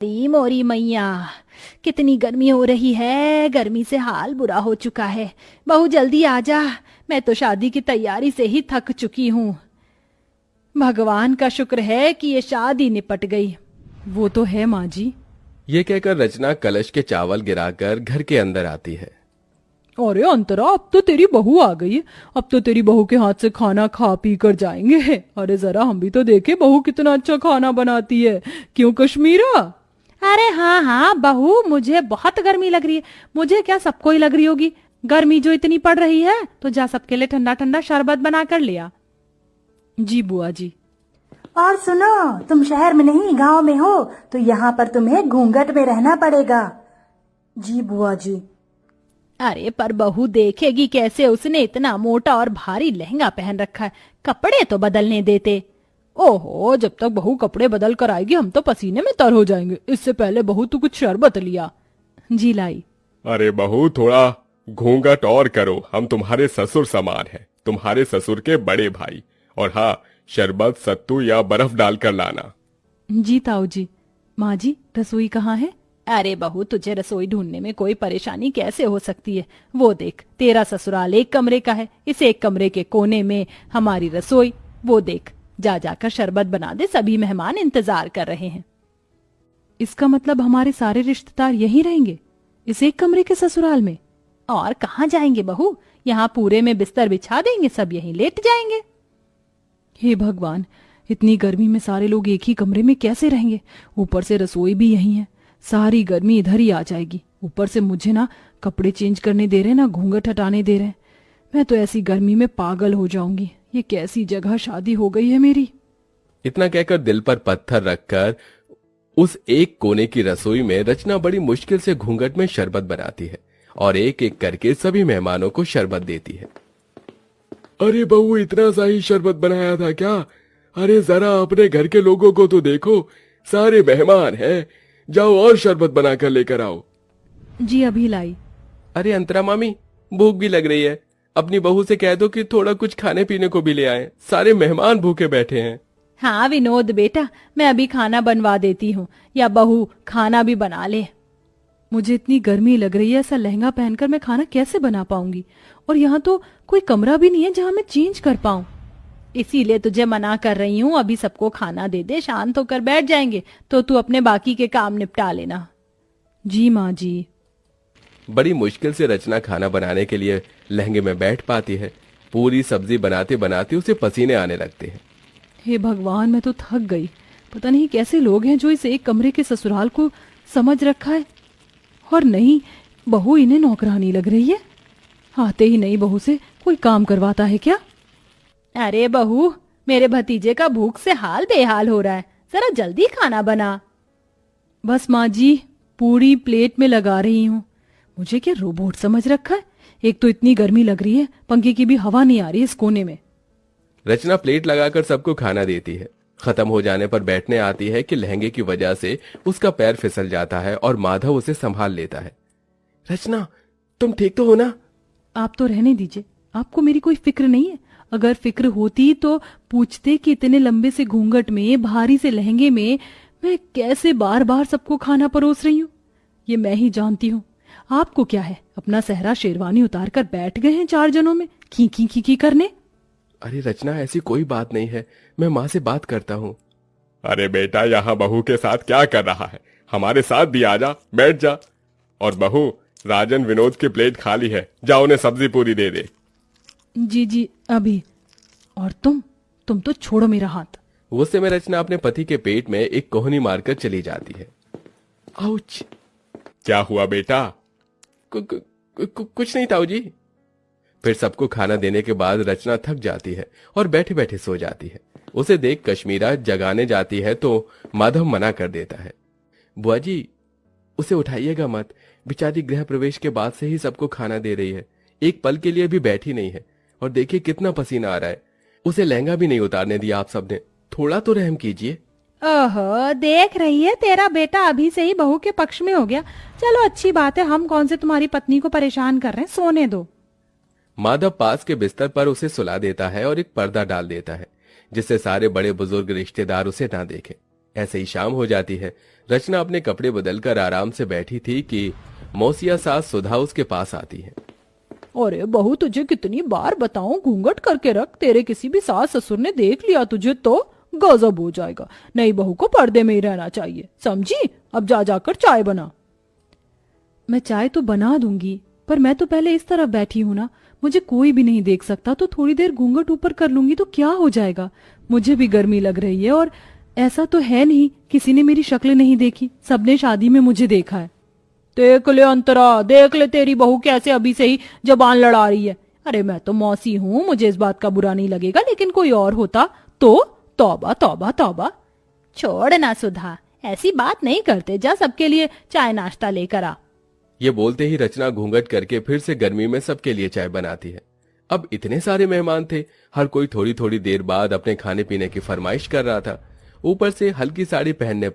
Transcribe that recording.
दी मोरी मैया, कितनी गर्मी हो रही है। गर्मी से हाल बुरा हो चुका है। बहू जल्दी आ जा, मैं तो शादी की तैयारी से ही थक चुकी हूँ। भगवान का शुक्र है कि ये शादी निपट गई। वो तो है माँ जी। ये कहकर रचना कलश के चावल गिराकर घर के अंदर आती है। अरे अंतरा, अब तो तेरी बहू आ गई है। अब तो तेरी बहू के हाथ से खाना खा पी कर जाएंगे। अरे जरा हम भी तो देखे बहू कितना अच्छा खाना बनाती है। क्यों कश्मीरा? अरे हाँ हाँ बहू, मुझे बहुत गर्मी लग रही है। मुझे क्या, सबको ही लग रही होगी। गर्मी जो इतनी पड़ रही है, तो जा सबके लिए ठंडा ठंडा शरबत बना कर लिया। जी बुआ जी। और सुनो, तुम शहर में नहीं गांव में हो, तो यहाँ पर तुम्हें घूंघट में रहना पड़ेगा। जी बुआ जी। अरे पर बहू देखेगी कैसे? उसने इतना मोटा और भारी लहंगा पहन रखा है, कपड़े तो बदलने देते। ओहो, जब तक बहू कपड़े बदल कर आएगी हम तो पसीने में तर हो जाएंगे। इससे पहले बहू तू कुछ शरबत लिया। जी लाई। अरे बहू, थोड़ा घूंघट और करो। हम तुम्हारे ससुर समान हैं, तुम्हारे ससुर के बड़े भाई। और हाँ, शरबत सत्तू या बर्फ डालकर लाना। जी ताऊ जी। माँ जी, रसोई कहाँ है? अरे बहू, तुझे रसोई ढूंढने में कोई परेशानी कैसे हो सकती है? वो देख, तेरा ससुराल एक कमरे का है, इस एक कमरे के कोने में हमारी रसोई। वो देख, जा जाकर शरबत बना दे, सभी मेहमान इंतजार कर रहे हैं। इसका मतलब हमारे सारे रिश्तेदार यहीं रहेंगे, इस एक कमरे के ससुराल में? और कहाँ जाएंगे बहू? यहाँ पूरे में बिस्तर बिछा देंगे, सब यहीं लेट जाएंगे। हे भगवान, इतनी गर्मी में सारे लोग एक ही कमरे में कैसे रहेंगे? ऊपर से रसोई भी यहीं है, सारी गर्मी इधर ही आ जाएगी। ऊपर से मुझे ना कपड़े चेंज करने दे रहे, ना घूंघट हटाने दे रहे। मैं तो ऐसी गर्मी में पागल हो जाऊंगी। ये कैसी जगह शादी हो गई है मेरी। इतना कहकर दिल पर पत्थर रखकर उस एक कोने की रसोई में रचना बड़ी मुश्किल से घूंघट में शरबत बनाती है और एक एक करके सभी मेहमानों को शरबत देती है। अरे बहू, इतना सा ही शरबत बनाया था क्या? अरे जरा अपने घर के लोगों को तो देखो, सारे मेहमान हैं। जाओ और शरबत बनाकर लेकर आओ। जी अभी लाई। अरे अंतरा मामी, भूख भी लग रही है। अपनी बहू से कह दो कि थोड़ा कुछ खाने पीने को भी ले आए, सारे मेहमान भूखे बैठे हैं। हाँ विनोद बेटा, मैं अभी खाना बनवा देती हूँ, या बहू खाना भी बना ले। मुझे इतनी गर्मी लग रही है, ऐसा लहंगा पहनकर मैं खाना कैसे बना पाऊंगी? और यहाँ तो कोई कमरा भी नहीं है जहाँ मैं चेंज कर पाऊं। इसीलिए तुझे मना कर रही हूँ, अभी सबको खाना दे दे, शांत होकर बैठ जाएंगे, तो तू अपने बाकी के काम निपटा लेना। जी माँ जी। बड़ी मुश्किल से रचना खाना बनाने के लिए लहंगे में बैठ पाती है। पूरी सब्जी बनाते बनाते उसे पसीने आने लगते हैं। हे भगवान, मैं तो थक गई। पता नहीं कैसे लोग हैं जो इस एक कमरे के ससुराल को समझ रखा है। और नहीं, बहू इन्हें नौकरानी लग रही है। आते ही नहीं बहू से कोई काम करवाता है क्या? अरे बहू, मेरे भतीजे का भूख से हाल बेहाल हो रहा है, जरा जल्दी खाना बना। बस माँ जी, पूरी प्लेट में लगा रही हूँ। मुझे क्या रोबोट समझ रखा है? एक तो इतनी गर्मी लग रही है, पंखे की भी हवा नहीं आ रही इस कोने में। रचना प्लेट लगाकर सबको खाना देती है। खत्म हो जाने पर बैठने आती है कि लहंगे की वजह से उसका पैर फिसल जाता है और माधव उसे संभाल लेता है। रचना, तुम ठीक तो हो ना? आप तो रहने दीजिए, आपको मेरी कोई फिक्र नहीं है। अगर फिक्र होती तो पूछते कि इतने लंबे से घूंघट में, भारी से लहंगे में मैं कैसे बार बार सबको खाना परोस रही हूँ। ये मैं ही जानती हूँ। आपको क्या है, अपना सहरा शेरवानी उतार कर बैठ गए हैं चार जनों में खी खी करने। अरे रचना, ऐसी कोई बात नहीं है, मैं माँ से बात करता हूँ। अरे बेटा, यहाँ बहू के साथ क्या कर रहा है? हमारे साथ भी आजा, बैठ जा। और बहू, राजन विनोद की प्लेट खाली है, जाओ उन्हें सब्जी पूरी दे दे। जी जी अभी। और तुम तो छोड़ो मेरा हाथ। गुस्से में रचना अपने पति के पेट में एक कोहनी मारकर चली जाती है। आउच! क्या हुआ बेटा? कुछ नहीं ताऊ जी। फिर सबको खाना देने के बाद रचना थक जाती है और बैठे बैठे सो जाती है। उसे देख कश्मीरा जगाने जाती है तो माधव मना कर देता है। बुआ जी, उसे उठाइएगा मत, बेचारी गृह प्रवेश के बाद से ही सबको खाना दे रही है, एक पल के लिए भी बैठी नहीं है। और देखिए कितना पसीना आ रहा है। उसे लहंगा भी नहीं उतारने दिया आप सबने, थोड़ा तो रहम कीजिए। ओहो, देख रही है, तेरा बेटा अभी से ही बहू के पक्ष में हो गया। चलो अच्छी बात है, हम कौन से तुम्हारी पत्नी को परेशान कर रहे हैं, सोने दो। माधव पास के बिस्तर पर उसे सुला देता है और एक पर्दा डाल देता है, जिससे सारे बड़े बुजुर्ग रिश्तेदार उसे ना देखें। ऐसे ही शाम हो जाती है। रचना अपने कपड़े बदलकर आराम से बैठी थी कि मौसिया सास सुधा उसके पास आती है। अरे बहू, तुझे कितनी बार बताऊं घूंघट करके रख, तेरे किसी भी सास ससुर ने देख लिया तुझे तो गजब हो जाएगा। नई बहू को पर्दे में ही रहना चाहिए, समझी? अब जा जाकर चाय बना। मैं चाय तो बना दूंगी, पर मैं तो पहले इस तरफ बैठी हूं ना, मुझे कोई भी नहीं देख सकता, तो थोड़ी देर घूंघट ऊपर कर लूंगी तो क्या हो जाएगा। मुझे भी गर्मी लग रही है, और ऐसा तो है नहीं किसी ने मेरी शक्ल नहीं देखी, सबने शादी में मुझे देखा है। देख ले अंतरा, देख ले तेरी बहू कैसे अभी से ही जबान लड़ा रही है। अरे मैं तो मौसी हूं, मुझे इस बात का बुरा नहीं लगेगा, लेकिन कोई और होता तो तौबा तौबा तौबा। छोड़ ना सुधा, ऐसी बात नहीं करते, जा सबके लिए चाय नाश्ता लेकर आ। ये बोलते ही रचना घूंघट करके फिर से गर्मी में सबके लिए चाय बनाती है। अब इतने सारे मेहमान थे, हर कोई थोड़ी थोड़ी देर बाद अपने खाने पीने की फरमाइश कर रहा था। ऊपर से हल्की साड़ी पहनने